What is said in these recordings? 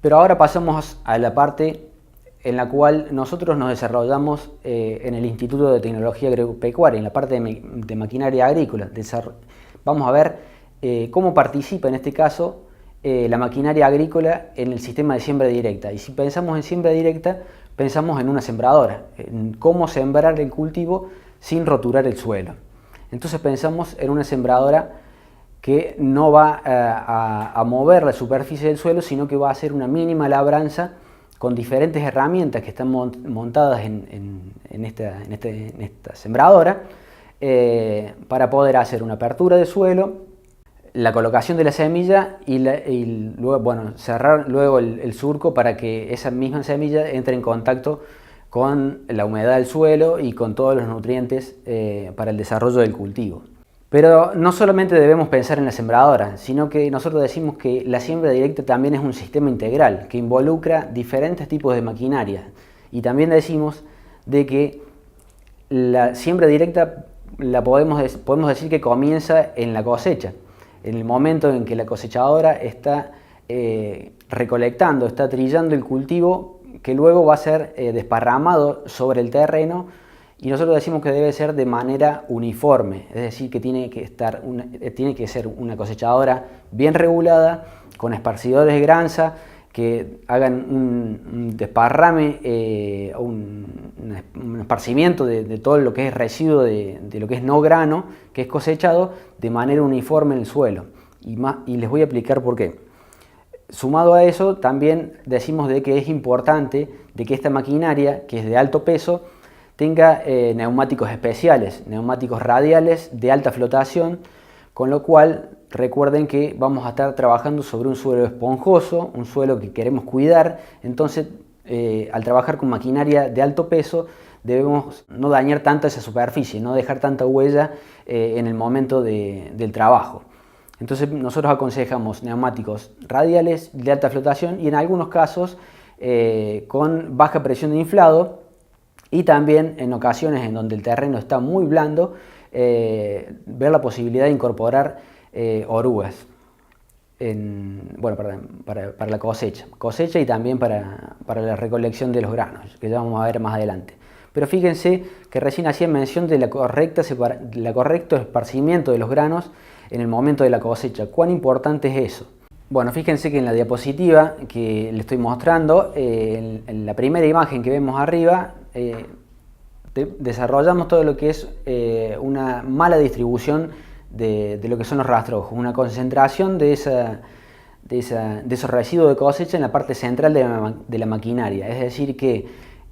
Pero ahora pasamos a la parte en la cual nosotros nos desarrollamos en el Instituto de Tecnología Agropecuaria, en la parte de maquinaria agrícola. Vamos a ver cómo participa en este caso la maquinaria agrícola en el sistema de siembra directa. Y si pensamos en siembra directa, pensamos en una sembradora, en cómo sembrar el cultivo sin roturar el suelo. Entonces pensamos en una sembradora que no va a mover la superficie del suelo, sino que va a hacer una mínima labranza con diferentes herramientas que están montadas en esta sembradora para poder hacer una apertura de suelo, la colocación de la semilla y luego, bueno, cerrar luego el surco para que esa misma semilla entre en contacto con la humedad del suelo y con todos los nutrientes para el desarrollo del cultivo. Pero no solamente debemos pensar en la sembradora, sino que nosotros decimos que la siembra directa también es un sistema integral que involucra diferentes tipos de maquinaria. Y también decimos de que la siembra directa podemos decir que comienza en la cosecha, en el momento en que la cosechadora está recolectando, está trillando el cultivo que luego va a ser desparramado sobre el terreno. Y nosotros decimos que debe ser de manera uniforme, es decir, que tiene que ser una cosechadora bien regulada, con esparcidores de granza, que hagan un desparrame, un esparcimiento de todo lo que es residuo de lo que es no grano, que es cosechado, de manera uniforme en el suelo. Y les voy a explicar por qué. Sumado a eso, también decimos de que es importante de que esta maquinaria, que es de alto peso, tenga neumáticos especiales, neumáticos radiales de alta flotación, con lo cual recuerden que vamos a estar trabajando sobre un suelo esponjoso, un suelo que queremos cuidar. Entonces al trabajar con maquinaria de alto peso debemos no dañar tanto esa superficie, no dejar tanta huella en el momento del trabajo. Entonces nosotros aconsejamos neumáticos radiales de alta flotación y en algunos casos con baja presión de inflado. Y también en ocasiones en donde el terreno está muy blando, ver la posibilidad de incorporar orugas para la cosecha y también para la recolección de los granos, que ya vamos a ver más adelante. Pero fíjense que recién hacía mención de la correcto esparcimiento de los granos en el momento de la cosecha. ¿Cuán importante es eso? Bueno, fíjense que en la diapositiva que les estoy mostrando, en la primera imagen que vemos arriba, desarrollamos todo lo que es una mala distribución de lo que son los rastrojos, una concentración de esos residuos de cosecha en la parte central de la maquinaria. Es decir, que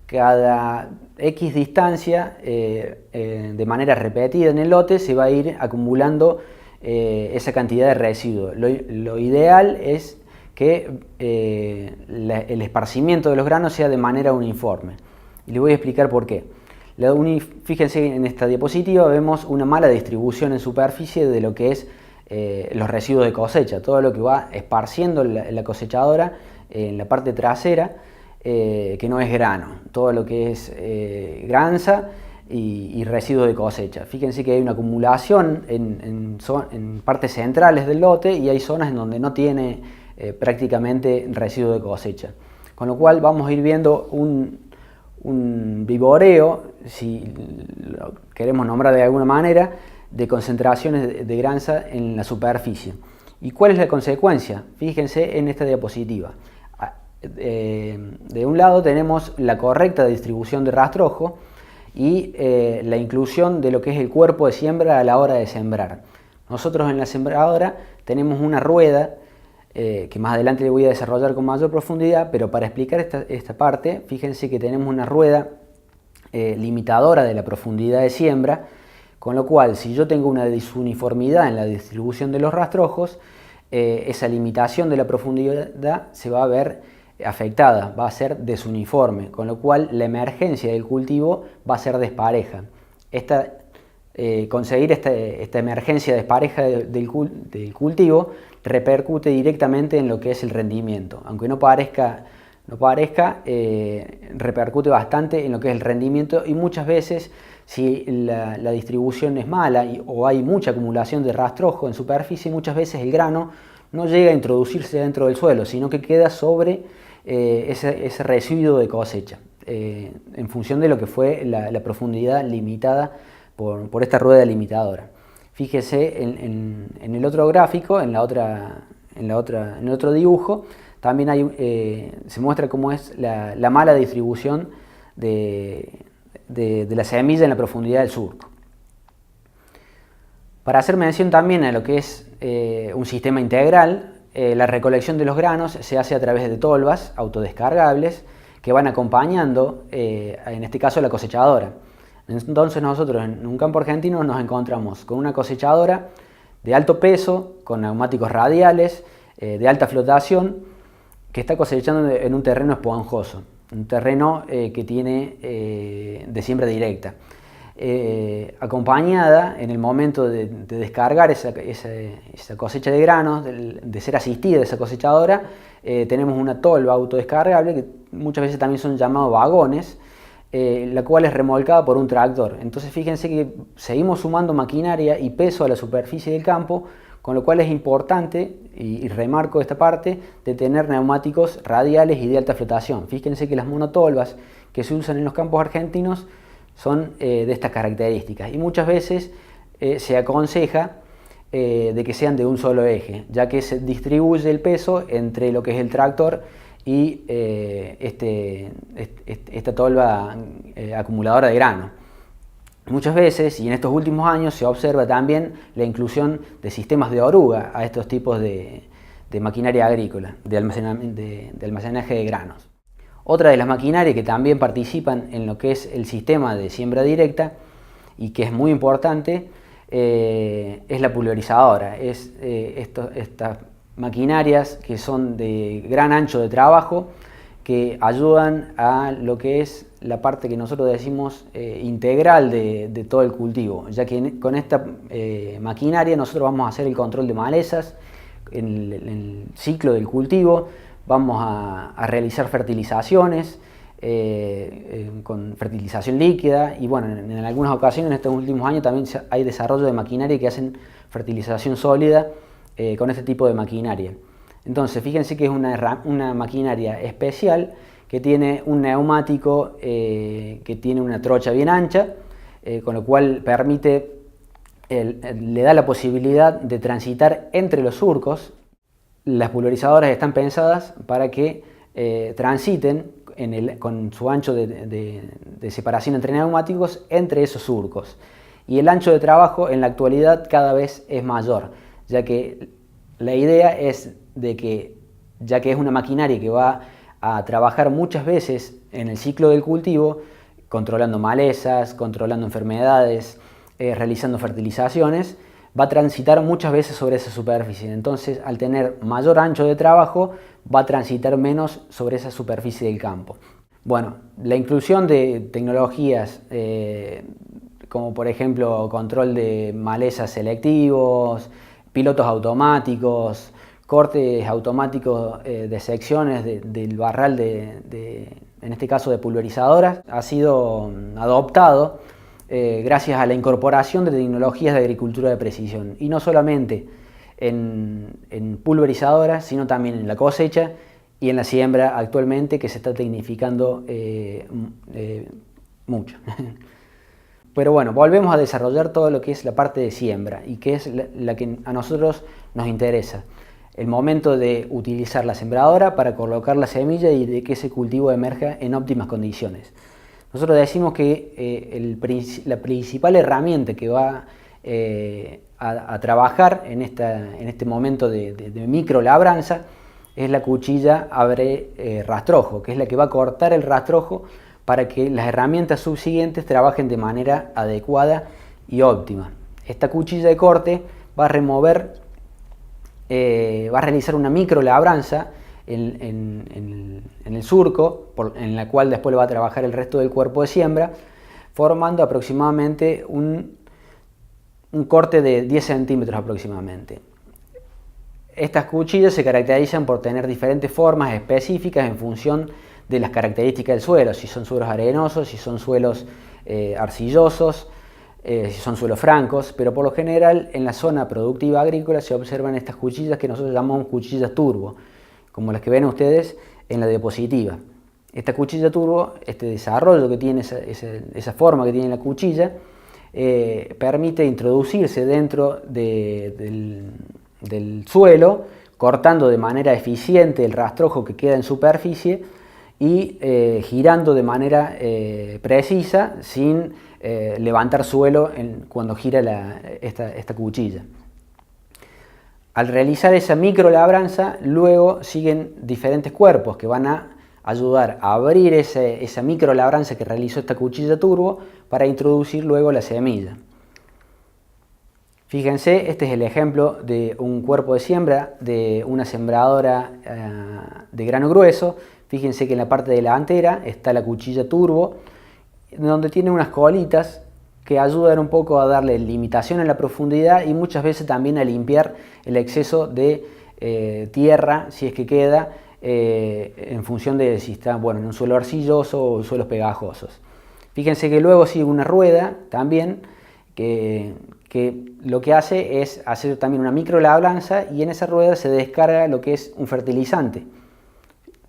cada X distancia, de manera repetida en el lote, se va a ir acumulando esa cantidad de residuos. Lo ideal es que el esparcimiento de los granos sea de manera uniforme. Y les voy a explicar por qué. Fíjense en esta diapositiva, vemos una mala distribución en superficie de lo que es los residuos de cosecha, todo lo que va esparciendo la cosechadora en la parte trasera, que no es grano, todo lo que es granza y residuos de cosecha. Fíjense que hay una acumulación en partes centrales del lote y hay zonas en donde no tiene prácticamente residuo de cosecha. Con lo cual vamos a ir viendo un vivoreo, si lo queremos nombrar de alguna manera, de concentraciones de granza en la superficie. ¿Y cuál es la consecuencia? Fíjense en esta diapositiva. De un lado tenemos la correcta distribución de rastrojo y la inclusión de lo que es el cuerpo de siembra a la hora de sembrar. Nosotros en la sembradora tenemos una rueda que más adelante le voy a desarrollar con mayor profundidad, pero para explicar esta parte, fíjense que tenemos una rueda limitadora de la profundidad de siembra, con lo cual si yo tengo una disuniformidad en la distribución de los rastrojos, esa limitación de la profundidad se va a ver afectada, va a ser desuniforme, con lo cual la emergencia del cultivo va a ser despareja. Conseguir esta emergencia despareja del cultivo repercute directamente en lo que es el rendimiento. Aunque no parezca, repercute bastante en lo que es el rendimiento y muchas veces si la distribución es mala o hay mucha acumulación de rastrojo en superficie, muchas veces el grano no llega a introducirse dentro del suelo, sino que queda sobre ese residuo de cosecha, en función de lo que fue la profundidad limitada por esta rueda limitadora. Fíjese en el otro gráfico, en el otro dibujo, también se muestra cómo es la mala distribución de la semilla en la profundidad del surco. Para hacer mención también a lo que es un sistema integral, la recolección de los granos se hace a través de tolvas autodescargables que van acompañando, en este caso, la cosechadora. Entonces nosotros en un campo argentino nos encontramos con una cosechadora de alto peso, con neumáticos radiales, de alta flotación, que está cosechando en un terreno esponjoso, un terreno que tiene de siembra directa. Acompañada en el momento de descargar esa cosecha de granos, de ser asistida de esa cosechadora, tenemos una tolva autodescargable, que muchas veces también son llamados vagones, la cual es remolcada por un tractor. Entonces fíjense que seguimos sumando maquinaria y peso a la superficie del campo, con lo cual es importante, y remarco esta parte, de tener neumáticos radiales y de alta flotación. Fíjense que las monotolvas que se usan en los campos argentinos son de estas características, y muchas veces se aconseja de que sean de un solo eje, ya que se distribuye el peso entre lo que es el tractor y esta tolva acumuladora de grano. Muchas veces, y en estos últimos años, se observa también la inclusión de sistemas de oruga a estos tipos de maquinaria agrícola, de almacenaje de granos. Otra de las maquinarias que también participan en lo que es el sistema de siembra directa y que es muy importante es la pulverizadora. Estas maquinarias que son de gran ancho de trabajo, que ayudan a lo que es la parte que nosotros decimos integral de todo el cultivo, ya que con esta maquinaria nosotros vamos a hacer el control de malezas en el ciclo del cultivo, vamos a realizar fertilizaciones con fertilización líquida, y bueno, en algunas ocasiones en estos últimos años también hay desarrollo de maquinaria que hacen fertilización sólida con este tipo de maquinaria. Entonces fíjense que es una maquinaria especial que tiene un neumático que tiene una trocha bien ancha, con lo cual le da la posibilidad de transitar entre los surcos. Las pulverizadoras están pensadas para que transiten con su ancho de separación entre neumáticos entre esos surcos. Y el ancho de trabajo en la actualidad cada vez es mayor, ya que la idea es de que, ya que es una maquinaria que va a trabajar muchas veces en el ciclo del cultivo, controlando malezas, controlando enfermedades, realizando fertilizaciones, va a transitar muchas veces sobre esa superficie. Entonces, al tener mayor ancho de trabajo, va a transitar menos sobre esa superficie del campo. Bueno, la inclusión de tecnologías como por ejemplo control de malezas selectivos, pilotos automáticos, cortes automáticos de secciones del barral en este caso de pulverizadoras, ha sido adoptado gracias a la incorporación de tecnologías de agricultura de precisión, y no solamente en pulverizadoras, sino también en la cosecha y en la siembra actualmente, que se está tecnificando mucho. Pero bueno, volvemos a desarrollar todo lo que es la parte de siembra, y que es la que a nosotros nos interesa. El momento de utilizar la sembradora para colocar la semilla y de que ese cultivo emerja en óptimas condiciones. Nosotros decimos que la principal herramienta que va a trabajar en este momento de micro labranza es la cuchilla abre rastrojo, que es la que va a cortar el rastrojo para que las herramientas subsiguientes trabajen de manera adecuada y óptima. Esta cuchilla de corte va a realizar una micro labranza en el surco, en la cual después le va a trabajar el resto del cuerpo de siembra, formando aproximadamente un corte de 10 centímetros aproximadamente. Estas cuchillas se caracterizan por tener diferentes formas específicas en función de las características del suelo, si son suelos arenosos, si son suelos arcillosos, si son suelos francos, pero por lo general en la zona productiva agrícola se observan estas cuchillas que nosotros llamamos cuchillas turbo, como las que ven ustedes en la diapositiva. Esta cuchilla turbo, este desarrollo que tiene, esa forma que tiene la cuchilla, permite introducirse dentro del suelo, cortando de manera eficiente el rastrojo que queda en superficie y girando de manera precisa sin levantar suelo cuando gira esta cuchilla. Al realizar esa micro labranza, luego siguen diferentes cuerpos que van a ayudar a abrir esa micro labranza que realizó esta cuchilla turbo para introducir luego la semilla. Fíjense, este es el ejemplo de un cuerpo de siembra de una sembradora de grano grueso. Fíjense que en la parte delantera está la cuchilla turbo, donde tiene unas colitas que ayudan un poco a darle limitación en la profundidad y muchas veces también a limpiar el exceso de tierra, si es que queda, en función de si está en un suelo arcilloso o suelos pegajosos. Fíjense que luego sigue una rueda también que lo que hace es hacer también una micro labranza y en esa rueda se descarga lo que es un fertilizante.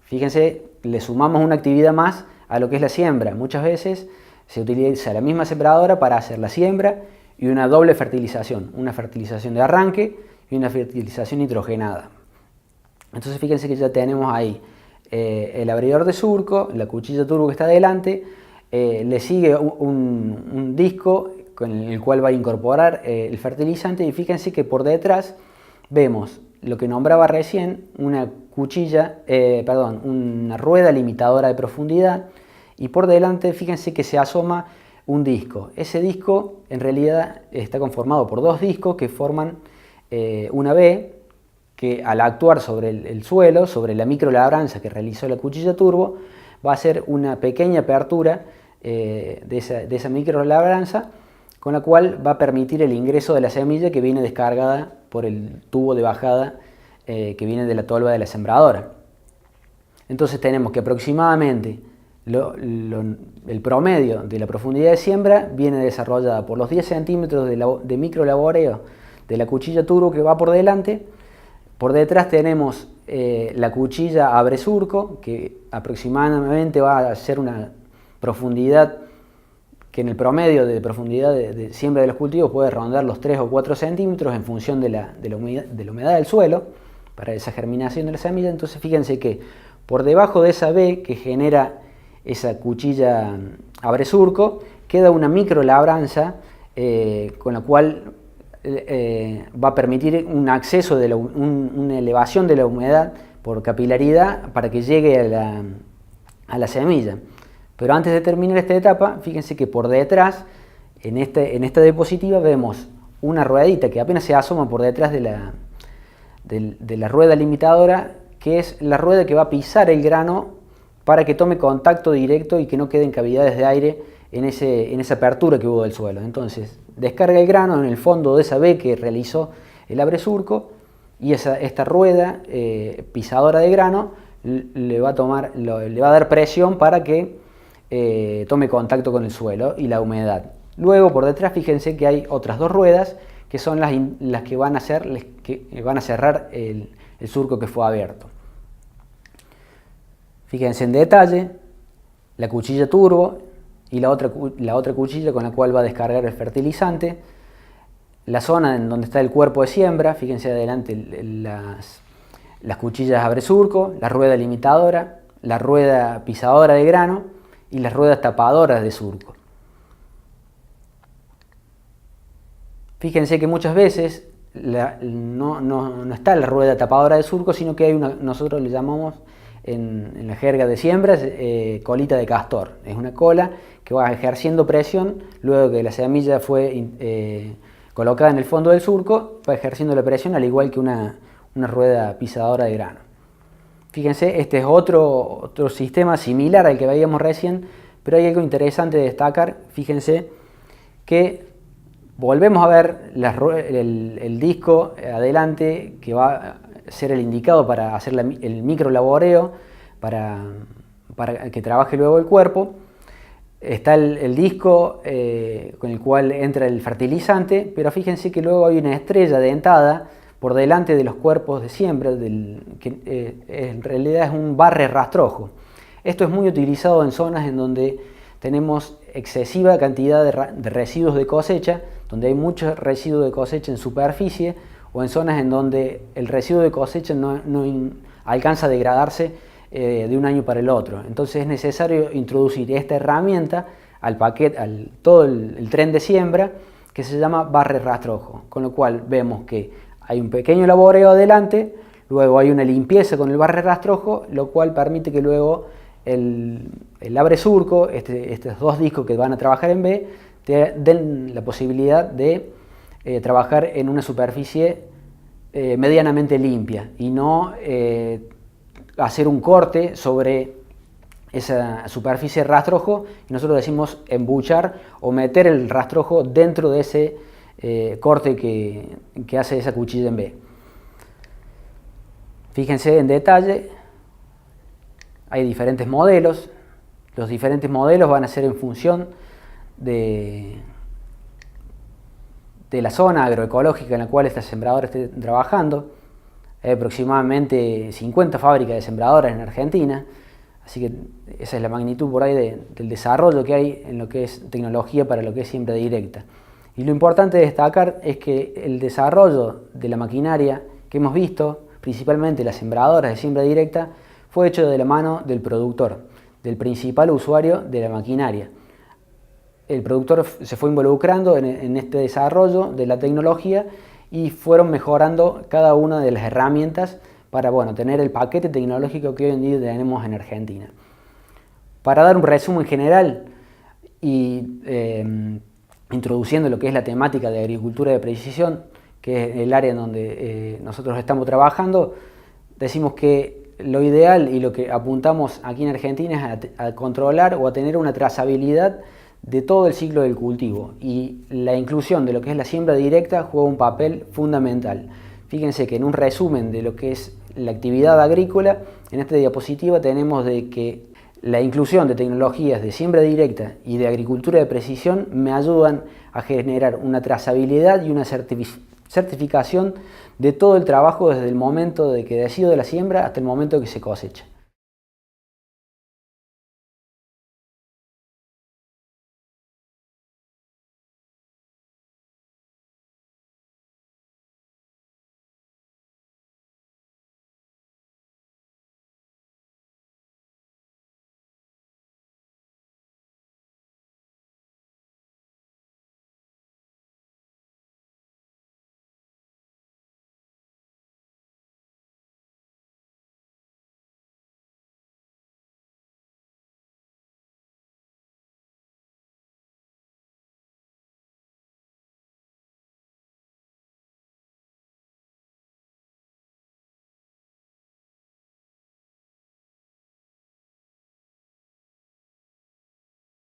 Fíjense, le sumamos una actividad más a lo que es la siembra. Muchas veces se utiliza la misma sembradora para hacer la siembra y una doble fertilización, una fertilización de arranque y una fertilización nitrogenada. Entonces fíjense que ya tenemos ahí el abridor de surco, la cuchilla turbo que está adelante, le sigue un disco con el cual va a incorporar el fertilizante y fíjense que por detrás vemos lo que nombraba recién, una rueda limitadora de profundidad y por delante fíjense que se asoma un disco. Ese disco en realidad está conformado por dos discos que forman una V que al actuar sobre el suelo, sobre la micro labranza que realizó la cuchilla turbo, va a hacer una pequeña apertura de esa micro labranza con la cual va a permitir el ingreso de la semilla que viene descargada por el tubo de bajada que viene de la tolva de la sembradora. Entonces tenemos que aproximadamente el promedio de la profundidad de siembra viene desarrollada por los 10 centímetros de micro laboreo de la cuchilla turbo que va por delante. Por detrás tenemos la cuchilla abre surco que aproximadamente va a ser una profundidad que en el promedio de profundidad de siembra de los cultivos puede rondar los 3 o 4 centímetros en función de la humedad del suelo para esa germinación de la semilla. Entonces fíjense que por debajo de esa V que genera esa cuchilla abre surco queda una micro labranza con la cual va a permitir un acceso, una elevación de la humedad por capilaridad para que llegue a la semilla. Pero antes de terminar esta etapa, fíjense que por detrás, en esta diapositiva, vemos una ruedita que apenas se asoma por detrás de la rueda limitadora, que es la rueda que va a pisar el grano para que tome contacto directo y que no queden cavidades de aire en esa apertura que hubo del suelo. Entonces, descarga el grano en el fondo de esa V que realizó el abre surco y esta rueda pisadora de grano le va a dar presión para que tome contacto con el suelo y la humedad. Luego por detrás fíjense que hay otras dos ruedas que son las que van a cerrar el surco que fue abierto. Fíjense en detalle la cuchilla turbo y la otra cuchilla con la cual va a descargar el fertilizante, la zona en donde está el cuerpo de siembra, fíjense adelante las cuchillas abre surco, la rueda limitadora, la rueda pisadora de grano y las ruedas tapadoras de surco. Fíjense que muchas veces no está la rueda tapadora de surco, sino que hay nosotros le llamamos en la jerga de siembras colita de castor. Es una cola que va ejerciendo presión luego que la semilla fue colocada en el fondo del surco, va ejerciendo la presión al igual que una rueda pisadora de grano. Fíjense, este es otro sistema similar al que veíamos recién, pero hay algo interesante de destacar. Fíjense que volvemos a ver el disco adelante que va a ser el indicado para hacer el micro laboreo, para que trabaje luego el cuerpo. Está el disco con el cual entra el fertilizante, pero fíjense que luego hay una estrella dentada por delante de los cuerpos de siembra, que en realidad es un barre rastrojo. Esto es muy utilizado en zonas en donde tenemos excesiva cantidad de residuos de cosecha, donde hay mucho residuo de cosecha en superficie, o en zonas en donde el residuo de cosecha no alcanza a degradarse de un año para el otro. Entonces es necesario introducir esta herramienta al paquete, todo el tren de siembra, que se llama barre rastrojo, con lo cual vemos que hay un pequeño laboreo adelante, luego hay una limpieza con el barre rastrojo, lo cual permite que luego el abre surco, estos dos discos que van a trabajar en B, te den la posibilidad de trabajar en una superficie medianamente limpia y no hacer un corte sobre esa superficie de rastrojo, y nosotros decimos embuchar o meter el rastrojo dentro de ese corte que hace esa cuchilla en B. Fíjense en detalle, hay diferentes modelos. Los diferentes modelos van a ser en función de la zona agroecológica en la cual esta sembradora esté trabajando. Hay aproximadamente 50 fábricas de sembradoras en Argentina, así que esa es la magnitud por ahí del desarrollo que hay en lo que es tecnología para lo que es siembra directa. Y lo importante de destacar es que el desarrollo de la maquinaria que hemos visto, principalmente las sembradoras de siembra directa, fue hecho de la mano del productor, del principal usuario de la maquinaria. El productor se fue involucrando en este desarrollo de la tecnología y fueron mejorando cada una de las herramientas para tener el paquete tecnológico que hoy en día tenemos en Argentina. Para dar un resumen general y introduciendo lo que es la temática de agricultura de precisión, que es el área en donde nosotros estamos trabajando, decimos que lo ideal y lo que apuntamos aquí en Argentina es a controlar o a tener una trazabilidad de todo el ciclo del cultivo, y la inclusión de lo que es la siembra directa juega un papel fundamental. Fíjense que en un resumen de lo que es la actividad agrícola, en esta diapositiva tenemos de que la inclusión de tecnologías de siembra directa y de agricultura de precisión me ayudan a generar una trazabilidad y una certificación de todo el trabajo desde el momento de que decido de la siembra hasta el momento que se cosecha.